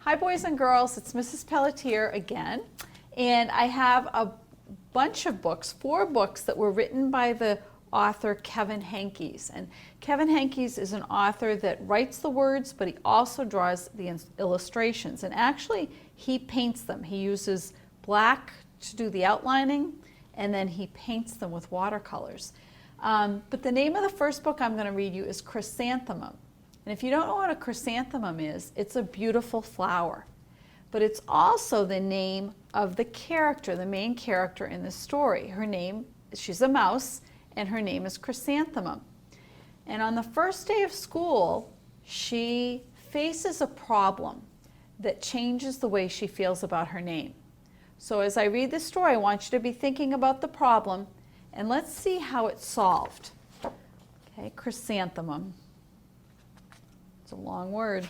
Hi boys and girls, it's Mrs. Pelletier again, and I have a bunch of books, 4 books that were written by the author Kevin Henkes. And Kevin Henkes is an author that writes the words, but he also draws the illustrations, and actually he paints them. He uses black to do the outlining, and then he paints them with watercolors. But the name of the first book I'm going to read you is Chrysanthemum. And if you don't know what a chrysanthemum is, it's a beautiful flower. But it's also the name of the character, the main character in the story. Her name, she's a mouse, and her name is Chrysanthemum. And on the first day of school, she faces a problem that changes the way she feels about her name. So as I read this story, I want you to be thinking about the problem, and let's see how it's solved. Okay, chrysanthemum. It's a long word.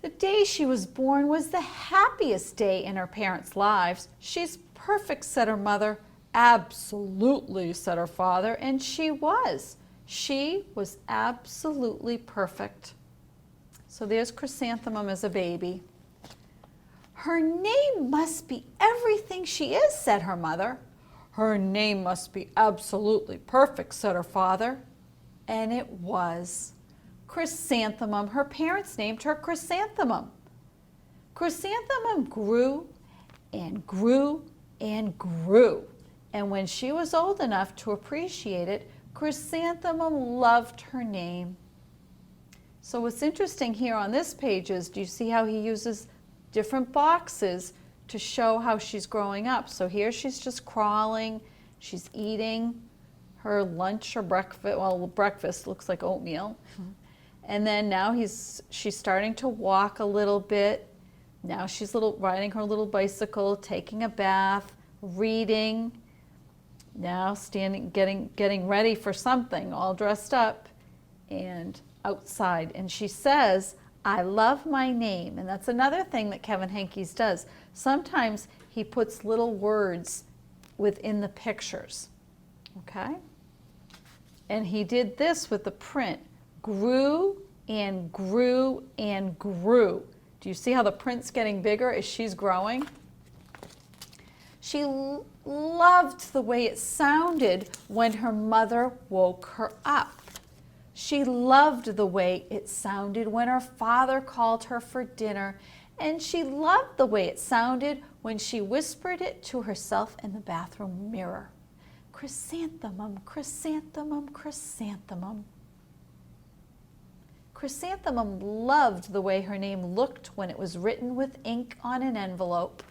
The day she was born was the happiest day in her parents' lives. She's perfect, said her mother. Absolutely, said her father, and she was. She was absolutely perfect. So there's Chrysanthemum as a baby. Her name must be everything she is, said her mother. Her name must be absolutely perfect, said her father. And it was. Chrysanthemum. Her parents named her Chrysanthemum. Chrysanthemum grew and grew and grew. And when she was old enough to appreciate it, Chrysanthemum loved her name. So what's interesting here on this page is, do you see how he uses different boxes to show how she's growing up? So here she's just crawling, she's eating her lunch or breakfast. Well, breakfast looks like oatmeal. And then now she's starting to walk a little bit. Now she's riding her little bicycle, taking a bath, reading. Now standing, getting ready for something, all dressed up and outside. And she says, I love my name. And that's another thing that Kevin Henkes does. Sometimes he puts little words within the pictures. Okay? And he did this with the print. Grew and grew and grew. Do you see how the print's getting bigger as she's growing? She loved the way it sounded when her mother woke her up. She loved the way it sounded when her father called her for dinner. And she loved the way it sounded when she whispered it to herself in the bathroom mirror. Chrysanthemum, chrysanthemum, chrysanthemum. Chrysanthemum loved the way her name looked when it was written with ink on an envelope.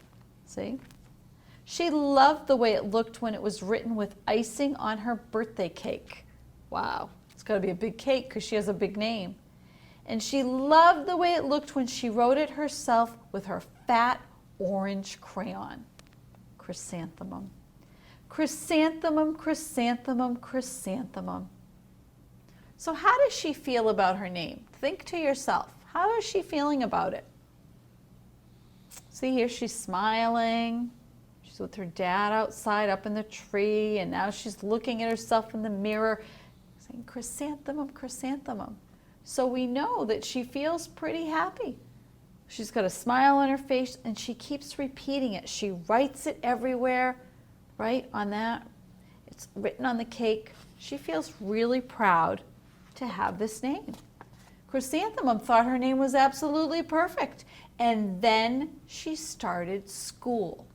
See? She loved the way it looked when it was written with icing on her birthday cake. Wow, it's got to be a big cake because she has a big name. And she loved the way it looked when she wrote it herself with her fat orange crayon. Chrysanthemum. Chrysanthemum, chrysanthemum, chrysanthemum. So how does she feel about her name? Think to yourself, how is she feeling about it? See, here she's smiling. She's with her dad outside up in the tree, and now she's looking at herself in the mirror saying, chrysanthemum, chrysanthemum. So we know that she feels pretty happy. She's got a smile on her face, and she keeps repeating it. She writes it everywhere. Right on that, it's written on the cake. She feels really proud to have this name. Chrysanthemum thought her name was absolutely perfect. And then she started school.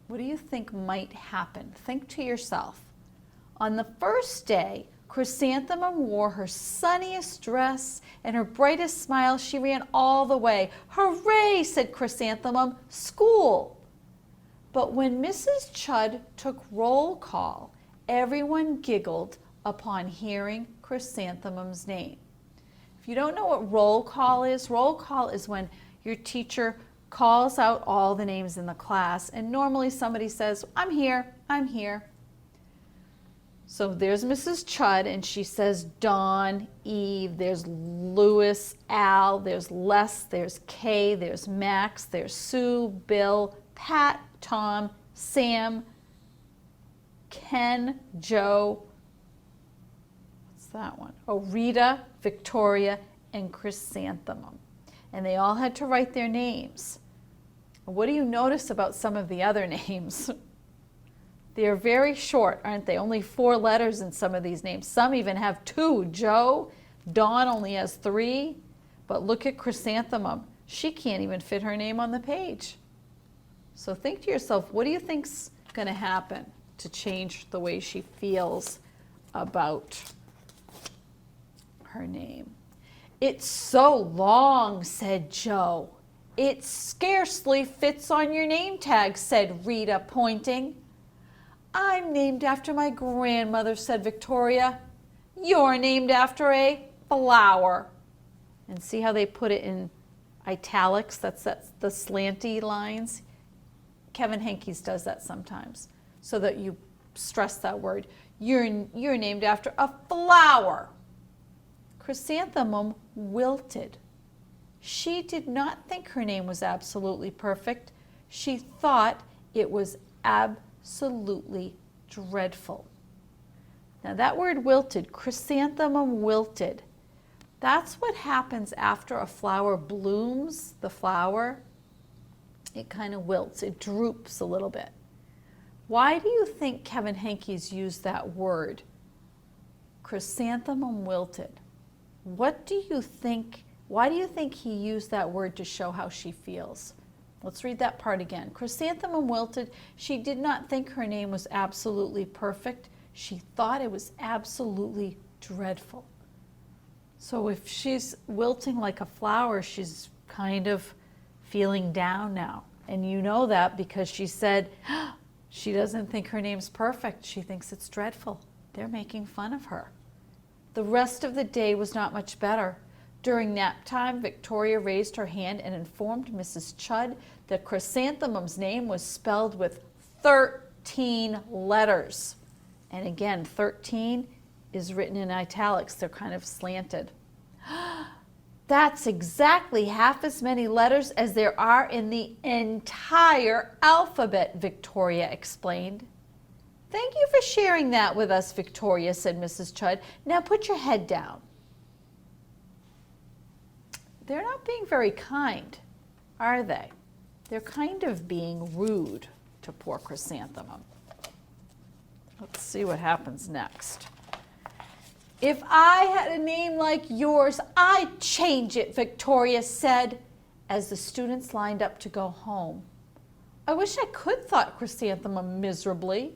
What do you think might happen? Think to yourself. On the first day, Chrysanthemum wore her sunniest dress and her brightest smile. She ran all the way. Hooray, said Chrysanthemum, school. But when Mrs. Chud took roll call, everyone giggled upon hearing Chrysanthemum's name. If you don't know what roll call is when your teacher calls out all the names in the class, and normally somebody says, I'm here, I'm here. So there's Mrs. Chud, and she says Dawn, Eve, there's Louis, Al, there's Les, there's Kay, there's Max, there's Sue, Bill, Pat, Tom, Sam, Ken, Joe, what's that one? Oh, Rita, Victoria, and Chrysanthemum. And they all had to write their names. What do you notice about some of the other names? They're very short, aren't they? Only 4 letters in some of these names. Some even have 2. Joe, Dawn only has 3. But look at Chrysanthemum. She can't even fit her name on the page. So think to yourself, what do you think's going to happen to change the way she feels about her name? "It's so long," said Joe. "It scarcely fits on your name tag," said Rita, pointing. "I'm named after my grandmother," said Victoria. "You're named after a flower." And see how they put it in italics? That's the slanty lines. Kevin Henkes does that sometimes, so that you stress that word. You're named after a flower. Chrysanthemum wilted. She did not think her name was absolutely perfect. She thought it was absolutely dreadful. Now that word wilted, chrysanthemum wilted, that's what happens after a flower blooms, the flower. It kind of wilts, it droops a little bit. Why do you think Kevin Henkes used that word? Chrysanthemum wilted. What do you think, why do you think he used that word to show how she feels? Let's read that part again. Chrysanthemum wilted. She did not think her name was absolutely perfect. She thought it was absolutely dreadful. So if she's wilting like a flower, she's kind of feeling down now. And you know that because she said she doesn't think her name's perfect. She thinks it's dreadful. They're making fun of her. The rest of the day was not much better. During nap time, Victoria raised her hand and informed Mrs. Chudd that Chrysanthemum's name was spelled with 13 letters. And again, 13 is written in italics. They're kind of slanted. That's exactly half as many letters as there are in the entire alphabet, Victoria explained. Thank you for sharing that with us, Victoria, said Mrs. Chudd. Now put your head down. They're not being very kind, are they? They're kind of being rude to poor Chrysanthemum. Let's see what happens next. If I had a name like yours, I'd change it, Victoria said, as the students lined up to go home. I wish I could, thought Chrysanthemum miserably.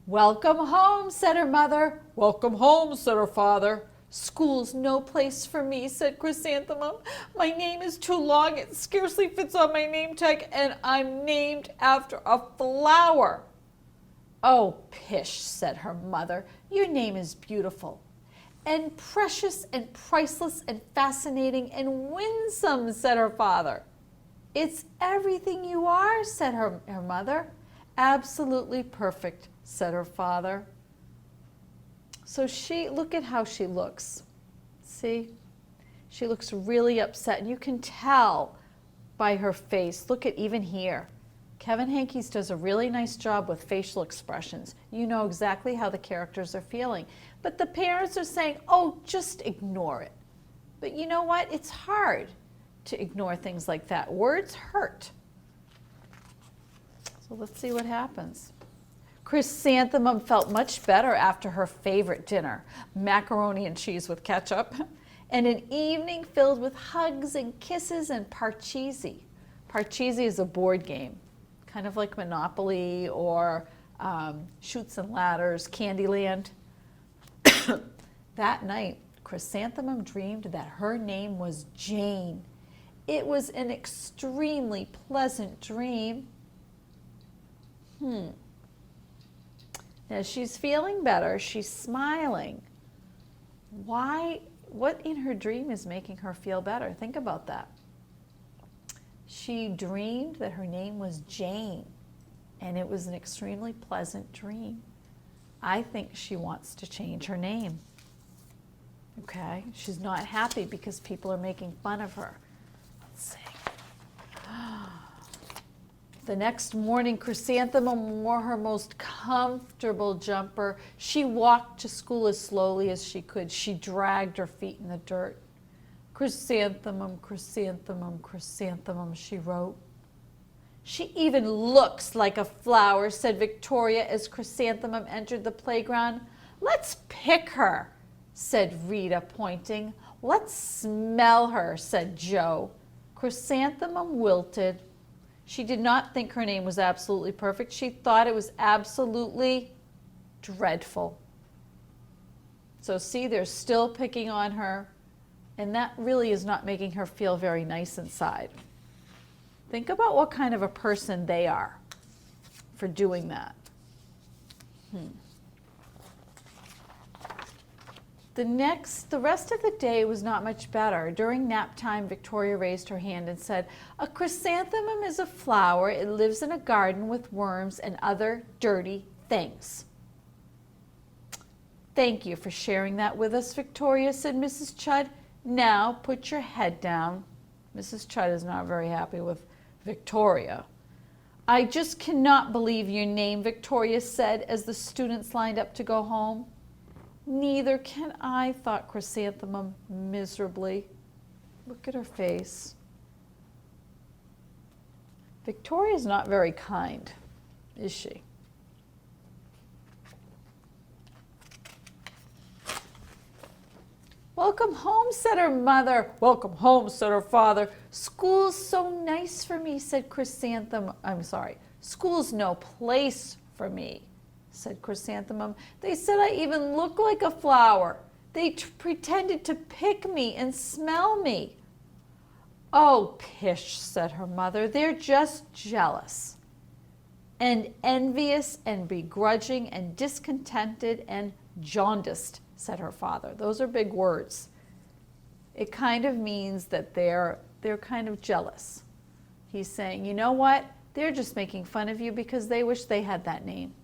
Welcome home, said her mother. Welcome home, said her father. School's no place for me, said Chrysanthemum. My name is too long, it scarcely fits on my name tag, and I'm named after a flower. Oh, pish, said her mother. Your name is beautiful and precious and priceless and fascinating and winsome, said her father. It's everything you are, said her mother. Absolutely perfect, said her father. So look at how she looks. See? She looks really upset. And you can tell by her face. Look at even here. Kevin Henkes does a really nice job with facial expressions. You know exactly how the characters are feeling. But the parents are saying, oh, just ignore it. But you know what? It's hard to ignore things like that. Words hurt. So let's see what happens. Chrysanthemum felt much better after her favorite dinner, macaroni and cheese with ketchup, and an evening filled with hugs and kisses and parcheesi. Parcheesi is a board game, kind of like Monopoly or Chutes and Ladders, Candyland. That night, Chrysanthemum dreamed that her name was Jane. It was an extremely pleasant dream. Now she's feeling better, she's smiling. Why? What in her dream is making her feel better? Think about that. She dreamed that her name was Jane, and it was an extremely pleasant dream. I think she wants to change her name. Okay, she's not happy because people are making fun of her. Let's see. The next morning, Chrysanthemum wore her most comfortable jumper. She walked to school as slowly as she could. She dragged her feet in the dirt. Chrysanthemum, chrysanthemum, chrysanthemum, she wrote. She even looks like a flower, said Victoria as Chrysanthemum entered the playground. Let's pick her, said Rita, pointing. Let's smell her, said Joe. Chrysanthemum wilted. She did not think her name was absolutely perfect. She thought it was absolutely dreadful. So see, they're still picking on her, and that really is not making her feel very nice inside. Think about what kind of a person they are for doing that. The rest of the day was not much better. During nap time, Victoria raised her hand and said, "A chrysanthemum is a flower. It lives in a garden with worms and other dirty things." "Thank you for sharing that with us, Victoria," said Mrs. Chudd. "Now put your head down." Mrs. Chudd is not very happy with Victoria. "I just cannot believe your name," Victoria said as the students lined up to go home. "Neither can I," thought Chrysanthemum miserably. Look at her face. Victoria's not very kind, is she? "Welcome home," said her mother. "Welcome home," said her father. "School's so nice for me," said Chrysanthemum. "School's no place for me," said Chrysanthemum. "They said I even look like a flower. They pretended to pick me and smell me." "Oh, pish," said her mother. "They're just jealous and envious and begrudging and discontented and jaundiced," said her father. Those are big words. It kind of means that they're kind of jealous. He's saying, you know what? They're just making fun of you because they wish they had that name.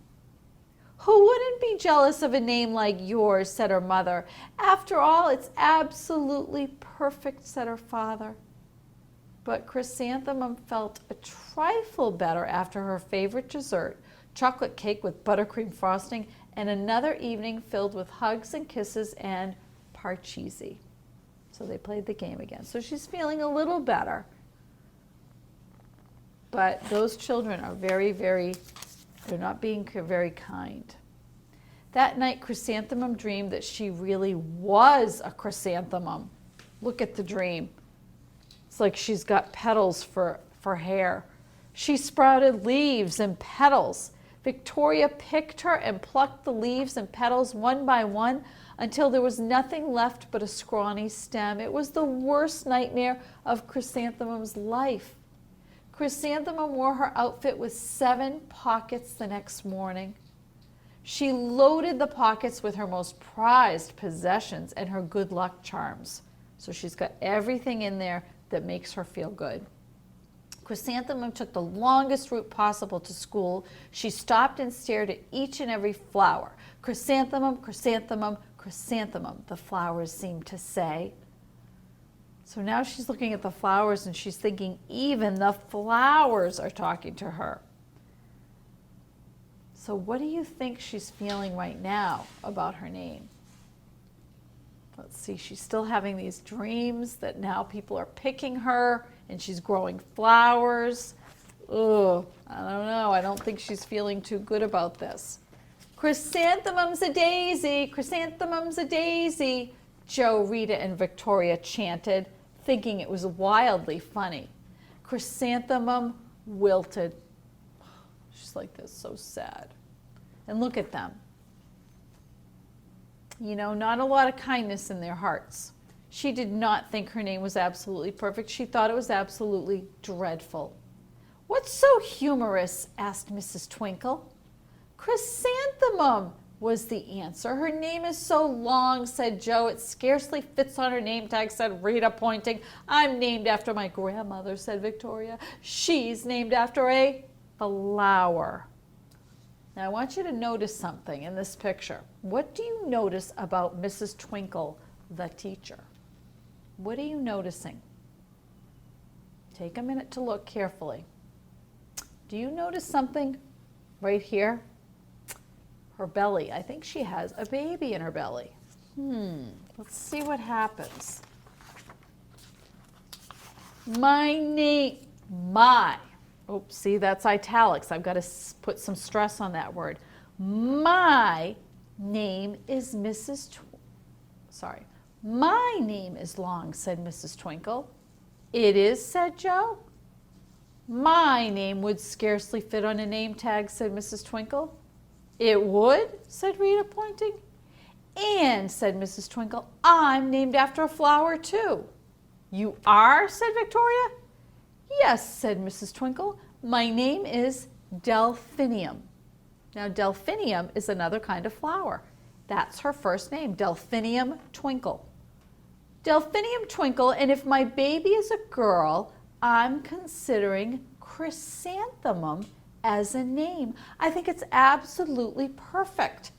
"Who wouldn't be jealous of a name like yours?" said her mother. "After all, it's absolutely perfect," said her father. But Chrysanthemum felt a trifle better after her favorite dessert, chocolate cake with buttercream frosting, and another evening filled with hugs and kisses and parcheesi. So they played the game again. So she's feeling a little better. But those children are they're not being very kind. That night, Chrysanthemum dreamed that she really was a chrysanthemum. Look at the dream. It's like she's got petals for hair. She sprouted leaves and petals. Victoria picked her and plucked the leaves and petals one by one until there was nothing left but a scrawny stem. It was the worst nightmare of Chrysanthemum's life. Chrysanthemum wore her outfit with 7 pockets the next morning. She loaded the pockets with her most prized possessions and her good luck charms. So she's got everything in there that makes her feel good. Chrysanthemum took the longest route possible to school. She stopped and stared at each and every flower. "Chrysanthemum, chrysanthemum, chrysanthemum," the flowers seemed to say. So now she's looking at the flowers and she's thinking even the flowers are talking to her. So what do you think she's feeling right now about her name? Let's see, she's still having these dreams that now people are picking her and she's growing flowers. Ugh, I don't know. I don't think she's feeling too good about this. "Chrysanthemum's a daisy, chrysanthemum's a daisy," Joe, Rita, and Victoria chanted, thinking it was wildly funny. Chrysanthemum wilted. She's like this, so sad. And look at them. You know, not a lot of kindness in their hearts. She did not think her name was absolutely perfect. She thought it was absolutely dreadful. "What's so humorous?" asked Mrs. Twinkle. "Chrysanthemum," was the answer. "Her name is so long," said Joe. "It scarcely fits on her name tag," said Rita, pointing. "I'm named after my grandmother," said Victoria. "She's named after a flower." Now I want you to notice something in this picture. What do you notice about Mrs. Twinkle, the teacher? What are you noticing? Take a minute to look carefully. Do you notice something right here? Her belly. I think she has a baby in her belly. Let's see what happens. Oops, see, that's italics. I've got to put some stress on that word. My name is My name is long, said Mrs. Twinkle. It is, said Joe. My name would scarcely fit on a name tag, said Mrs. Twinkle. It would, said Rita, pointing. And, said Mrs. Twinkle, I'm named after a flower, too. You are, said Victoria. Yes, said Mrs. Twinkle. My name is Delphinium. Now, Delphinium is another kind of flower. That's her first name, Delphinium Twinkle. Delphinium Twinkle, and if my baby is a girl, I'm considering Chrysanthemum as a name. I think it's absolutely perfect.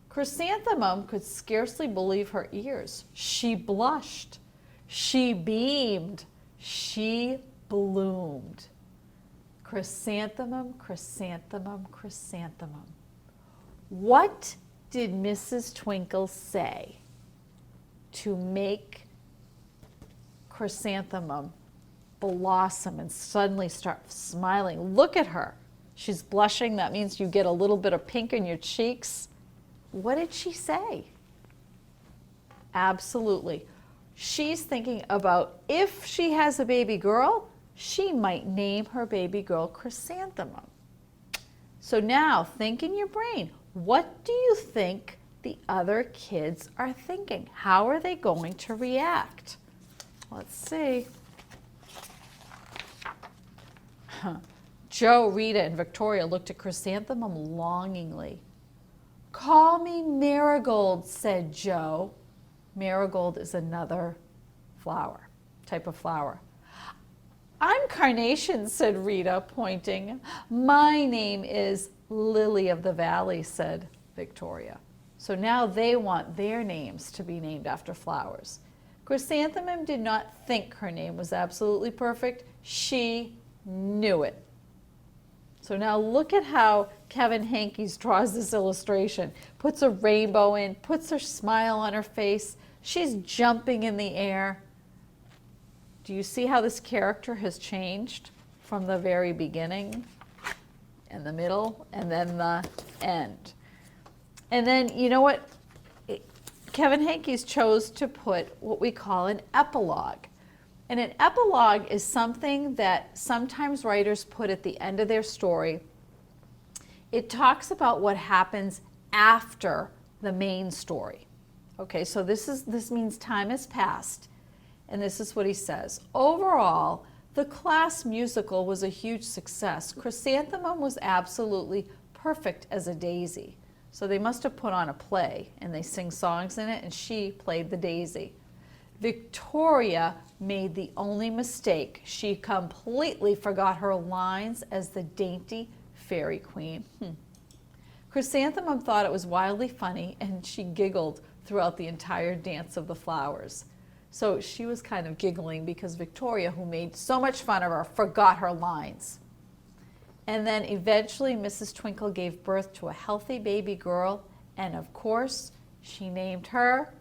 Chrysanthemum could scarcely believe her ears. She blushed. She beamed. She bloomed. Chrysanthemum, chrysanthemum, chrysanthemum. What did Mrs. Twinkle say to make Chrysanthemum blossom and suddenly start smiling? Look at her. She's blushing. That means you get a little bit of pink in your cheeks. What did she say? Absolutely. She's thinking about if she has a baby girl, she might name her baby girl Chrysanthemum. So now think in your brain, what do you think the other kids are thinking? How are they going to react? Let's see. Joe, Rita, and Victoria looked at Chrysanthemum longingly. Call me Marigold, said Joe. Marigold is another flower, type of flower. I'm Carnation, said Rita, pointing. My name is Lily of the Valley, said Victoria. So now they want their names to be named after flowers. Chrysanthemum did not think her name was absolutely perfect. She knew it. So now look at how Kevin Hankes draws this illustration. Puts a rainbow in, puts her smile on her face. She's jumping in the air. Do you see how this character has changed from the very beginning and the middle and then the end? And then, you know what? Kevin Hankes chose to put what we call an epilogue. And an epilogue is something that sometimes writers put at the end of their story. It talks about what happens after the main story. Okay, so this means time has passed. And this is what he says. Overall, the class musical was a huge success. Chrysanthemum was absolutely perfect as a daisy. So they must have put on a play and they sing songs in it, and she played the daisy. Victoria made the only mistake. She completely forgot her lines as the dainty fairy queen. Chrysanthemum thought it was wildly funny, and she giggled throughout the entire dance of the flowers. So she was kind of giggling because Victoria, who made so much fun of her, forgot her lines. And then eventually Mrs. Twinkle gave birth to a healthy baby girl, and of course she named her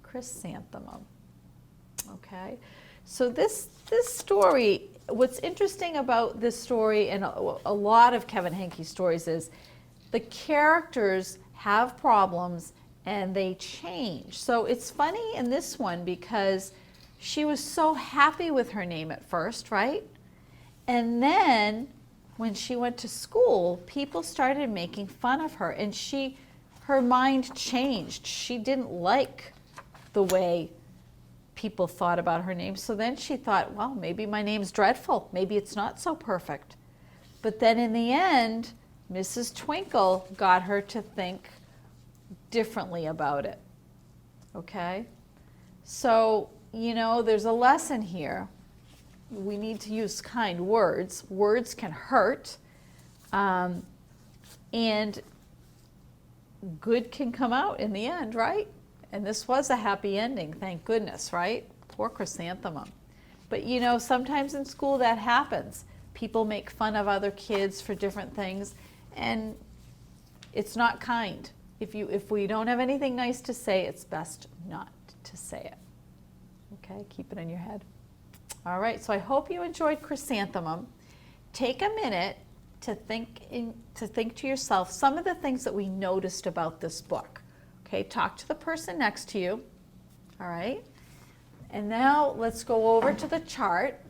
Chrysanthemum. Okay, so this story, what's interesting about this story and a lot of Kevin Hankes stories is the characters have problems and they change. So it's funny in this one because she was so happy with her name at first, right? And then when she went to school, people started making fun of her, and her mind changed. She didn't like the way people thought about her name. So then she thought, well, maybe my name's dreadful. Maybe it's not so perfect. But then in the end, Mrs. Twinkle got her to think differently about it. Okay? So, you know, there's a lesson here. We need to use kind words. Words can hurt. And good can come out in the end, right? And this was a happy ending, thank goodness, right? Poor Chrysanthemum. But you know, sometimes in school that happens. People make fun of other kids for different things, and it's not kind. If we don't have anything nice to say, it's best not to say it. Okay, keep it in your head. All right, so I hope you enjoyed Chrysanthemum. Take a minute to think to yourself some of the things that we noticed about this book. Okay, talk to the person next to you. All right, and now let's go over to the chart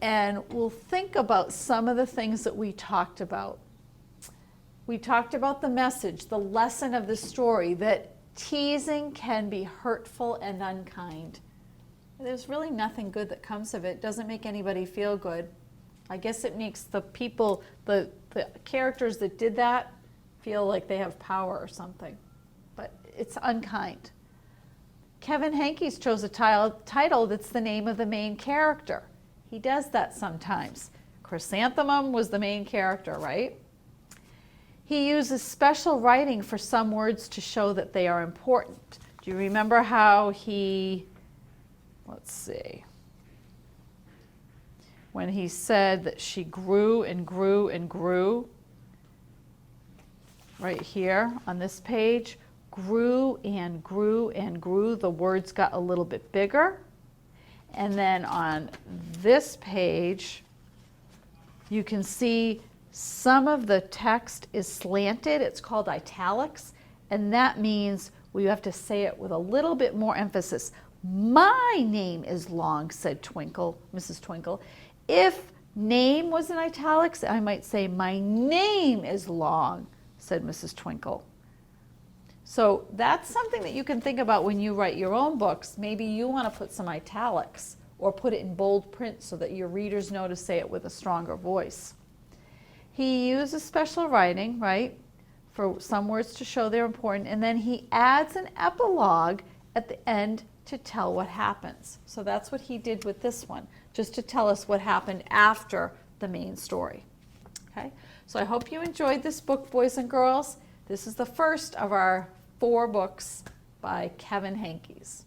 and we'll think about some of the things that we talked about. We talked about the message, the lesson of the story, that teasing can be hurtful and unkind. There's really nothing good that comes of it. It doesn't make anybody feel good. I guess it makes the people, the characters that did that, feel like they have power or something. But it's unkind. Kevin Henkes chose a title that's the name of the main character. He does that sometimes. Chrysanthemum was the main character, right? He uses special writing for some words to show that they are important. Do you remember how he, let's see, when he said that she grew and grew and grew, right here on this page, grew and grew and grew, the words got a little bit bigger. And then on this page, you can see some of the text is slanted. It's called italics, and that means we have to say it with a little bit more emphasis. My name is long, said Twinkle, Mrs. Twinkle. If name was in italics, I might say, my name is long, said Mrs. Twinkle. So that's something that you can think about when you write your own books. Maybe you want to put some italics or put it in bold print so that your readers know to say it with a stronger voice. He uses special writing, right, for some words to show they're important, and then he adds an epilogue at the end to tell what happens. So that's what he did with this one, just to tell us what happened after the main story. Okay, so I hope you enjoyed this book, boys and girls. This is the first of our 4 books by Kevin Henkes.